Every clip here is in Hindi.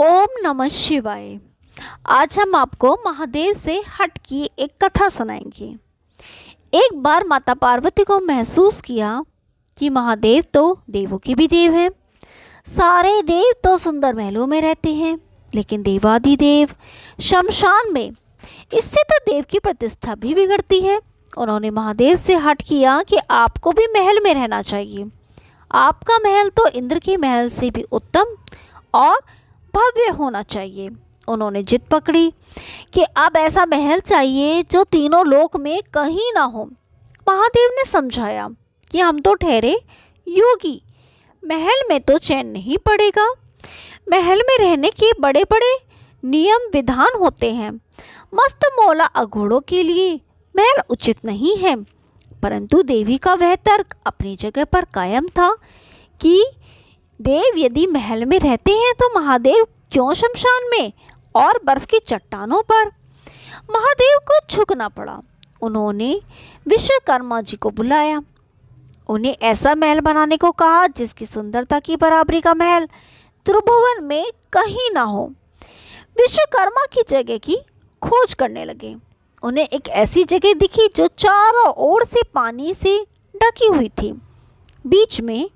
ओम नमः शिवाय। आज हम आपको महादेव से हटकी एक कथा सुनाएंगे। एक बार माता पार्वती को महसूस किया कि महादेव तो देवों के भी देव हैं। सारे देव तो सुंदर महलों में रहते हैं, लेकिन देवाधिदेव शमशान में, इससे तो देव की प्रतिष्ठा भी बिगड़ती है। उन्होंने महादेव से हट किया कि आपको भी महल में रहना चाहिए। आपका महल तो इंद्र के महल से भी उत्तम और भव्य होना चाहिए। उन्होंने जिद पकड़ी कि अब ऐसा महल चाहिए जो तीनों लोक में कहीं ना हो। महादेव ने समझाया कि हम तो ठहरे योगी, महल में तो चैन नहीं पड़ेगा। महल में रहने के बड़े बड़े नियम विधान होते हैं। मस्त मौला अघोड़ों के लिए महल उचित नहीं है। परंतु देवी का वह तर्क अपनी जगह पर कायम था कि देव यदि महल में रहते हैं तो महादेव क्यों शमशान में और बर्फ की चट्टानों पर। महादेव को झुकना पड़ा। उन्होंने विश्वकर्मा जी को बुलाया। उन्हें ऐसा महल बनाने को कहा जिसकी सुंदरता की बराबरी का महल त्रिभुवन में कहीं ना हो। विश्वकर्मा की जगह की खोज करने लगे। उन्हें एक ऐसी जगह दिखी जो चारों ओर से पानी से ढकी हुई थी। बीच में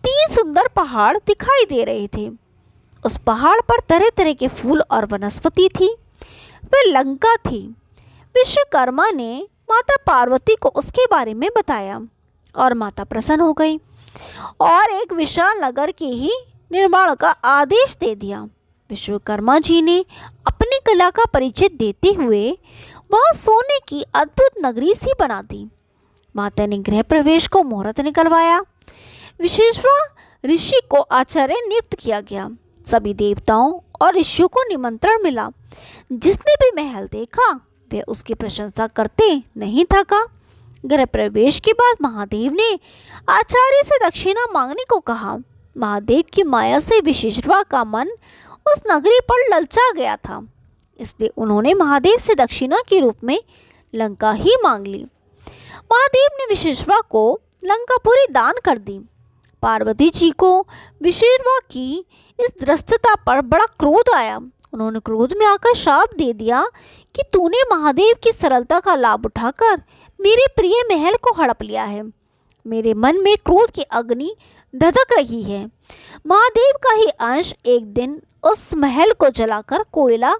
3 सुंदर पहाड़ दिखाई दे रहे थे। उस पहाड़ पर तरह तरह के फूल और वनस्पति थी। वह लंका थी। विश्वकर्मा ने माता पार्वती को उसके बारे में बताया और माता प्रसन्न हो गई और एक विशाल नगर के ही निर्माण का आदेश दे दिया। विश्वकर्मा जी ने अपनी कला का परिचय देते हुए वहाँ सोने की अद्भुत नगरी सी बना दी। माता ने गृह प्रवेश को मुहूर्त निकलवाया। विशेषवा ऋषि को आचार्य नियुक्त किया गया। सभी देवताओं और ऋषियों को निमंत्रण मिला। जिसने भी महल देखा वह उसकी प्रशंसा करते नहीं थका। गृह प्रवेश के बाद महादेव ने आचार्य से दक्षिणा मांगने को कहा। महादेव की माया से विशेषवा का मन उस नगरी पर ललचा गया था, इसलिए उन्होंने महादेव से दक्षिणा के रूप में लंका ही मांग ली। महादेव ने विशेषवा को लंकापुरी दान कर दी। पार्वती जी को विशेषवा की इस दृष्टता पर बड़ा क्रोध आया। उन्होंने क्रोध में आकर शाप दे दिया कि तूने महादेव की सरलता का लाभ उठाकर मेरे प्रिय महल को हड़प लिया है। मेरे मन में क्रोध की अग्नि धधक रही है। महादेव का ही अंश एक दिन उस महल को जलाकर कोयला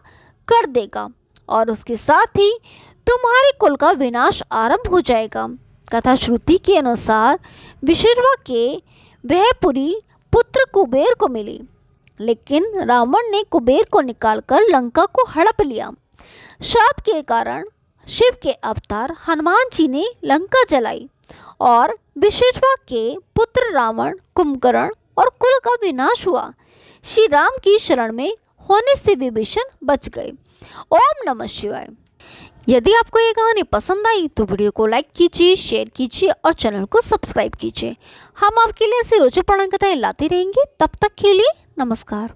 कर देगा और उसके साथ ही तुम्हारे कुल का विनाश आरंभ हो जाएगा। कथा श्रुति के अनुसार विशेषवा के वह पुरी पुत्र कुबेर को मिली, लेकिन रावण ने कुबेर को निकालकर लंका को हड़प लिया। शाप के कारण शिव के अवतार हनुमान जी ने लंका जलाई और विशेषवा के पुत्र रावण, कुंभकर्ण और कुल का विनाश हुआ। श्री राम की शरण में होने से विभीषण बच गए। ओम नमः शिवाय। यदि आपको ये कहानी पसंद आई तो वीडियो को लाइक कीजिए, शेयर कीजिए और चैनल को सब्सक्राइब कीजिए। हम आपके लिए ऐसे रोचक पुराण कथाएं लाते रहेंगे। तब तक के लिए नमस्कार।